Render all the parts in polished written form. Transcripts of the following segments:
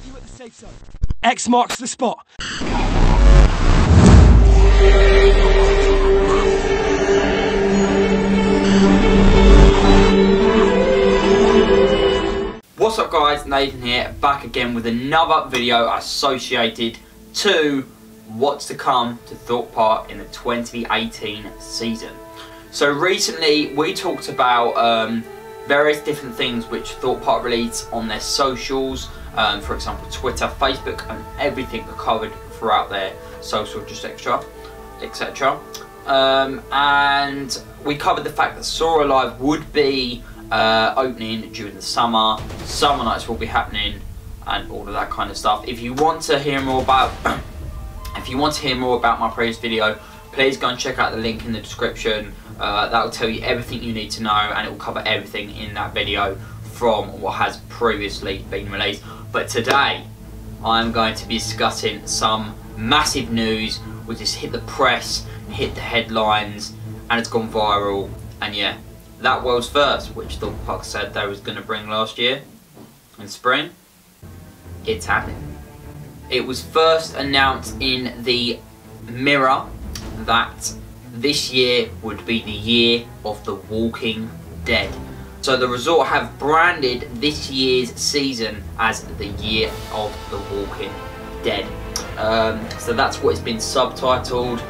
meet you at the safe zone. X marks the spot. What's up guys, Nathan here, back again with another video associated to what's to come to Thorpe Park in the 2018 season. So recently we talked about various different things which Thorpe Park released on their socials, for example Twitter, Facebook and everything are covered throughout their social, just etc. And we covered the fact that Sora Live would be opening during the summer nights will be happening and all of that kind of stuff. If you want to hear more about my previous video, please go and check out the link in the description. That will tell you everything you need to know and it will cover everything in that video from what has previously been released. But today I'm going to be discussing some massive news which has hit the press, hit the headlines, and it's gone viral. And yeah, that world's first, which Thorpe Park said they was going to bring last year in spring, it's happening. It was first announced in the Mirror that this year would be the year of the Walking Dead. So the resort have branded this year's season as the year of the Walking Dead. So that's what it's been subtitled.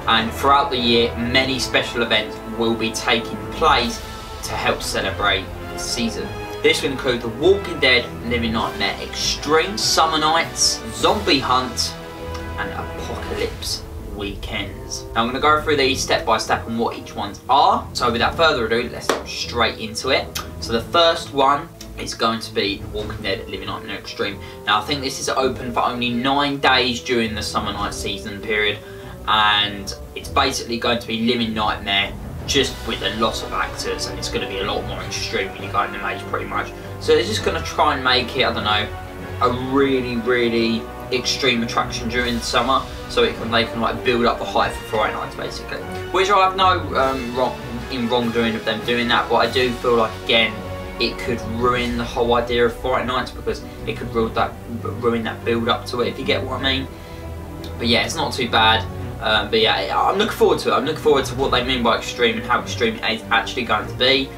And throughout the year, many special events will be taking place to help celebrate the season. This will include the Walking Dead Living Nightmare Extreme, Summer Nights, Zombie Hunt, and Apocalypse Weekends. Now I'm going to go through these step by step on what each ones are. So without further ado, let's get straight into it. So the first one is going to be the Walking Dead Living Nightmare Extreme. Now I think this is open for only 9 days during the Summer Night season period. And it's basically going to be Living Nightmare just with a lot of actors, and it's going to be a lot more extreme when you go in the maze pretty much. So they're just going to try and make it, I don't know, a really extreme attraction during the summer, so they can like build up the hype for Friday nights basically. Which I have no wrongdoing of them doing that, but I do feel like again it could ruin the whole idea of Friday nights because it could ruin that build up to it, if you get what I mean. But yeah, it's not too bad. But yeah, I'm looking forward to it. I'm looking forward to what they mean by extreme and how extreme it is actually going to be.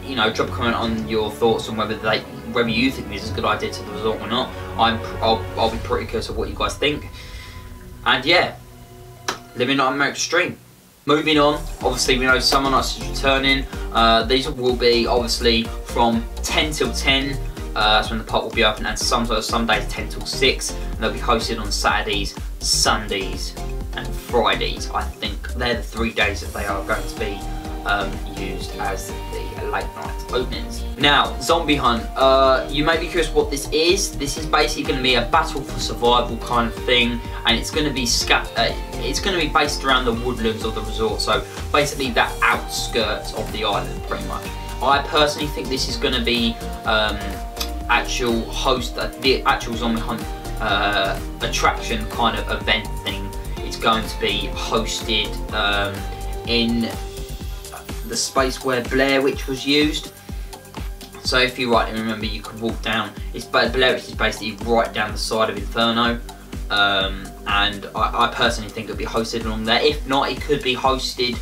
You know, drop a comment on your thoughts on whether you think this is a good idea to the resort or not. I'll be pretty curious of what you guys think. And yeah, Living Nightmare Extreme. Moving on, obviously we know Summer Nights is returning. These will be obviously from 10 till 10. That's when the park will be open, and some days 10 till 6. And they'll be hosted on Saturdays, Sundays and Fridays. I think they're the 3 days that they are going to be used as the late night openings. Now, Zombie Hunt. You may be curious what this is. This is basically going to be a battle for survival kind of thing, and it's going to be based around the woodlands of the resort. So basically, the outskirts of the island, pretty much. I personally think this is going to be the actual Zombie Hunt attraction kind of event thing. It's going to be hosted in the space where Blair Witch was used. So if you rightly remember, you could walk down. Blair Witch is basically right down the side of Inferno, and I personally think it'll be hosted along there. If not, it could be hosted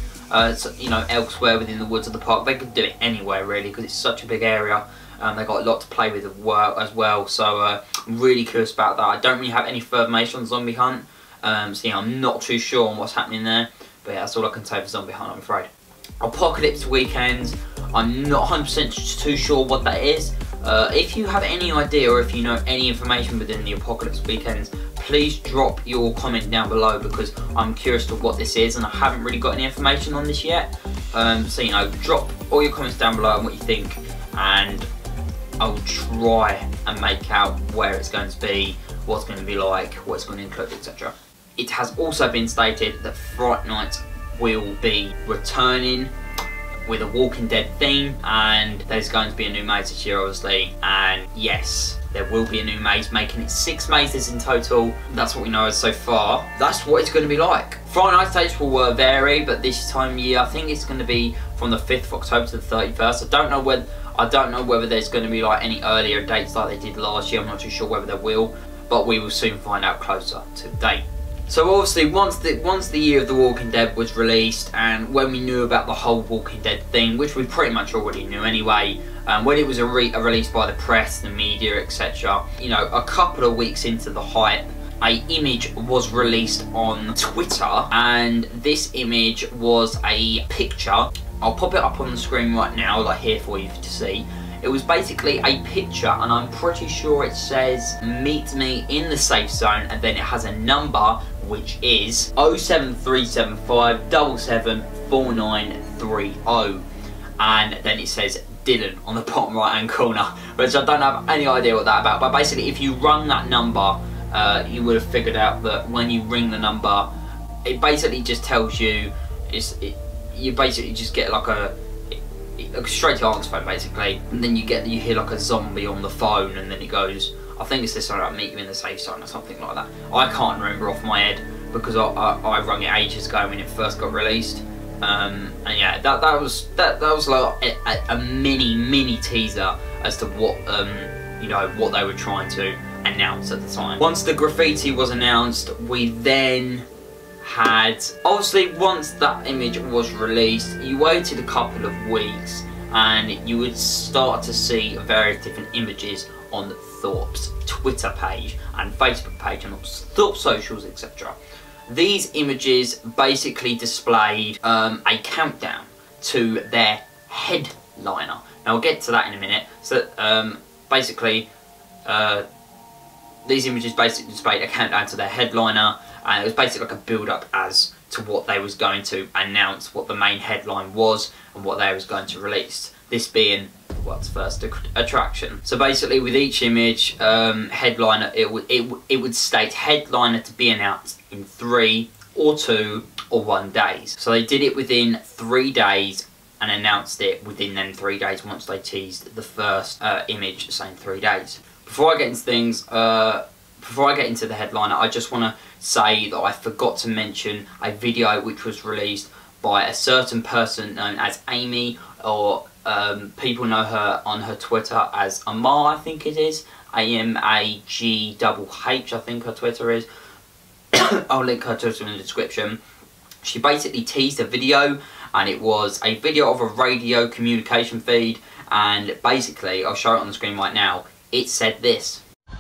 you know, elsewhere within the woods of the park. They could do it anywhere really because it's such a big area. They've got a lot to play with as well, so I'm really curious about that. I don't really have any further information on Zombie Hunt, so yeah, I'm not too sure on what's happening there, but yeah, that's all I can say for Zombie Hunt, I'm afraid. Apocalypse Weekends, I'm not 100% too sure what that is. If you have any idea or if you know any information within the Apocalypse Weekends, please drop your comment down below because I'm curious to what this is and I haven't really got any information on this yet. So you know, drop all your comments down below on what you think, and I'll try and make out where it's going to be, what it's going to be like, what it's going to include, etc. It has also been stated that Friday Night will be returning with a Walking Dead theme, and there's going to be a new maze this year obviously, and yes, there will be a new maze, making it 6 mazes in total. That's what we know so far. That's what it's going to be like. Friday Night dates will vary, but this time of year I think it's going to be from the 5th of October to the 31st. I don't know when. I don't know whether there's going to be like any earlier dates like they did last year. I'm not too sure whether there will, but we will soon find out closer to the date. So obviously once the Year of the Walking Dead was released, and when we knew about the whole Walking Dead thing, which we pretty much already knew anyway, when it was released by the press, the media, etc., you know, a couple of weeks into the hype, an image was released on Twitter, and this image was a picture. I'll pop it up on the screen right now, like here for you to see. It was basically a picture, and I'm pretty sure it says "Meet me in the safe zone," and then it has a number which is 07375 774930, and then it says Dylan on the bottom right hand corner, which I don't have any idea what that's about. But basically, if you rung that number, you would have figured out that when you ring the number, it basically just tells you, you basically just get like a straight to answer phone basically, and then you hear like a zombie on the phone, and then it goes, I think it's this something like "Meet you in the safe zone" or something like that. I can't remember off my head because I rung it ages ago when it first got released. And yeah, that was like a mini teaser as to what you know, what they were trying to announce at the time. Once the graffiti was announced, we then had, obviously once that image was released, you waited a couple of weeks and you would start to see various different images on Thorpe's Twitter page and Facebook page and Thorpe socials, etc. These images basically displayed a countdown to their headliner. Now I'll get to that in a minute. So basically these images basically displayed a countdown to their headliner, and it was basically like a build-up as to what they was going to announce, what the main headline was, and what they was going to release. This being what's first attraction. So basically, with each image, headliner, it would state headliner to be announced in 3 or 2 or 1 days. So they did it within 3 days and announced it within then 3 days once they teased the first image saying 3 days. Before I get into things, before I get into the headliner, I just want to say that I forgot to mention a video which was released by a certain person known as Amy, or people know her on her Twitter as Amar, I think it is. AMAGHH, I think her Twitter is. I'll link her Twitter in the description. She basically teased a video, and it was a video of a radio communication feed, and basically, I'll show it on the screen right now, it said this. This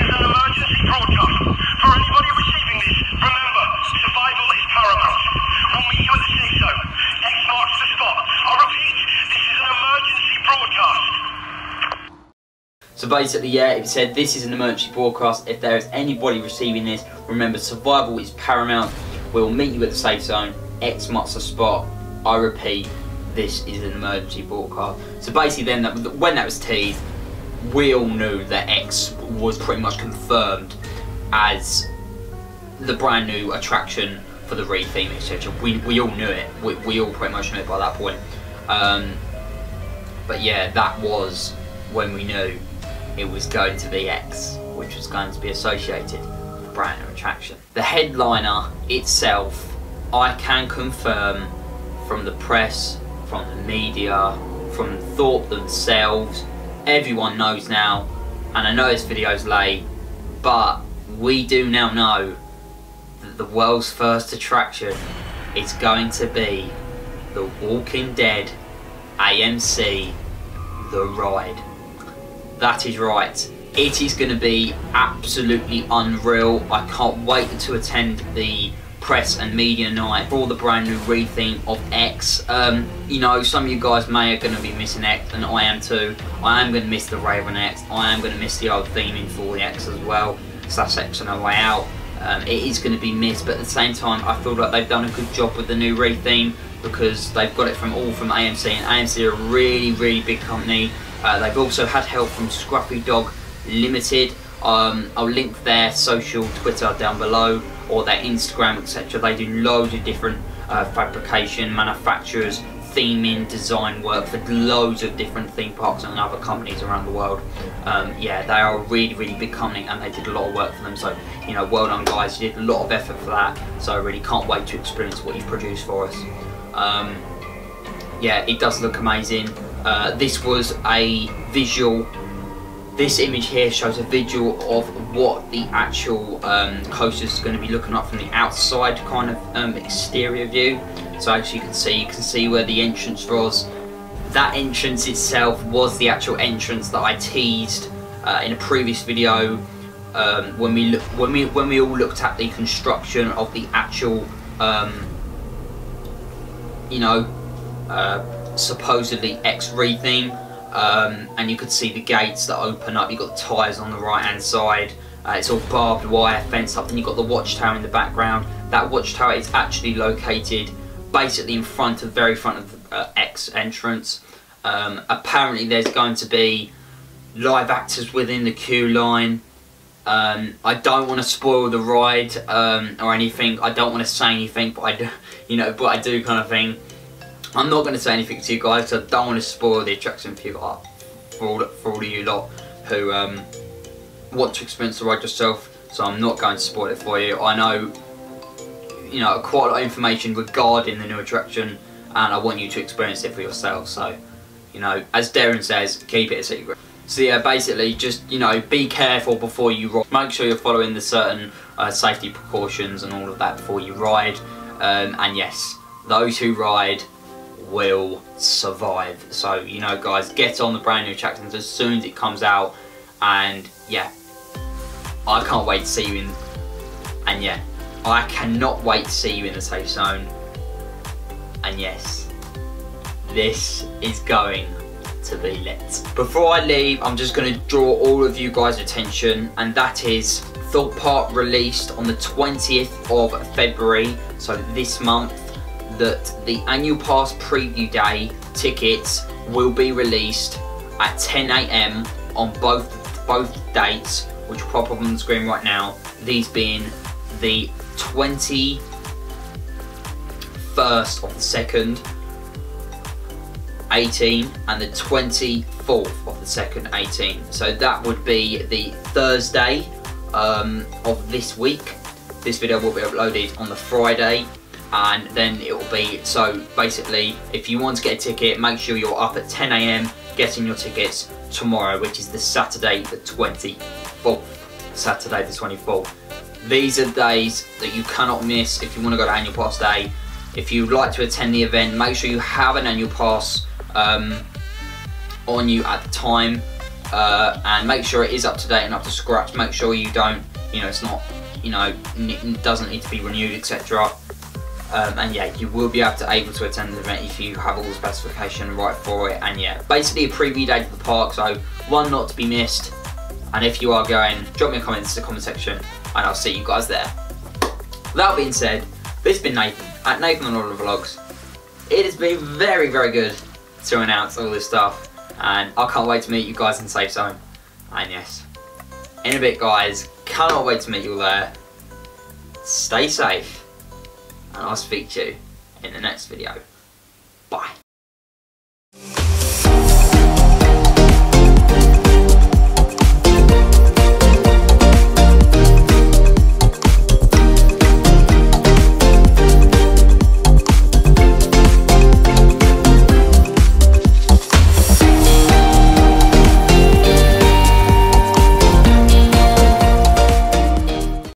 is an emergency broadcast. For anybody receiving this, remember, survival is paramount. We'll meet you at the safe zone. X marks the spot. I repeat, this is an emergency broadcast. So basically, yeah, it said this is an emergency broadcast. If there is anybody receiving this, remember, survival is paramount. We'll meet you at the safe zone. X marks the spot. I repeat, this is an emergency broadcast. So basically, then when that was teased, we all knew that X was pretty much confirmed as the brand new attraction for the re-theme, etc. We all knew it. We all pretty much knew it by that point. But yeah, that was when we knew it was going to be X, which was going to be associated with the brand new attraction. The headliner itself, I can confirm from the press, from the media, from Thorpe themselves, everyone knows now, and I know this video's late, but we do now know that the world's first attraction is going to be the Walking Dead AMC, The Ride. That is right. It is going to be absolutely unreal. I can't wait to attend the press and media night for the brand new re-theme of X. You know, some of you guys may are going to be missing X, and I am too. I am going to miss the Raven X. I am going to miss the old theming for the X as well. So that's X on our way out. It is going to be missed, but at the same time, I feel like they've done a good job with the new re-theme, because they've got it all from AMC, and AMC are a really big company. They've also had help from Scruffy Dog Limited. I'll link their social Twitter down below, or their Instagram, etc. They do loads of different fabrication, manufacturers, theming, design work for loads of different theme parks and other companies around the world. Yeah, they are a really big company, and they did a lot of work for them. So, you know, well done guys, you did a lot of effort for that. So I really can't wait to experience what you produced for us. Yeah, it does look amazing. This was a visual. This image here shows a visual of what the actual coaster is going to be looking like from the outside kind of exterior view. So as you can see where the entrance was. That entrance itself was the actual entrance that I teased in a previous video when we all looked at the construction of the actual supposedly X-ray theme. And you could see the gates that open up. You've got the tyres on the right hand side. It's all barbed wire fenced up, and you've got the watchtower in the background. That watchtower is actually located basically in front of, very front of the X entrance. Apparently there's going to be live actors within the queue line. I don't want to spoil the ride or anything. I don't want to say anything, but I do kind of thing. I'm not going to say anything to you guys, so I don't want to spoil the attraction for you, for all of you lot who want to experience the ride yourself. So I'm not going to spoil it for you. I know, quite a lot of information regarding the new attraction, and I want you to experience it for yourself. So, as Darren says, keep it a secret. So yeah, basically, just be careful before you ride. Make sure you're following the certain safety precautions and all of that before you ride. And yes, those who ride will survive. So guys, get on the brand new attractions as soon as it comes out, and yeah, I can't wait to see you in, and yeah, I cannot wait to see you in the safe zone. And yes, this is going to be lit. Before I leave, I'm just going to draw all of you guys' attention, and that is Thorpe Park released on the 20th of February, so this month, that the annual pass preview day tickets will be released at 10 AM on both dates, which will pop up on the screen right now. These being the 21st of the 2nd, 18, and the 24th of the 2nd, 18. So that would be the Thursday of this week. This video will be uploaded on the Friday, and then it will be, so basically, if you want to get a ticket, make sure you're up at 10 AM getting your tickets tomorrow, which is the Saturday the 24th. Saturday the 24th. These are days that you cannot miss if you want to go to annual pass day. If you'd like to attend the event, make sure you have an annual pass on you at the time, and make sure it is up to date and up to scratch. Make sure you don't, it's not, it doesn't need to be renewed, etc. And yeah, you will be able to attend the event if you have all the specification right for it. And yeah, basically a preview day to the park, so one not to be missed. And if you are going, drop me a comment in the comment section, and I'll see you guys there. That being said, this has been Nathan at Nathan on All the Vlogs. It has been very, very good to announce all this stuff, and I can't wait to meet you guys in Safe Zone. And yes, in a bit guys, cannot wait to meet you all there. Stay safe, and I'll speak to you in the next video. Bye.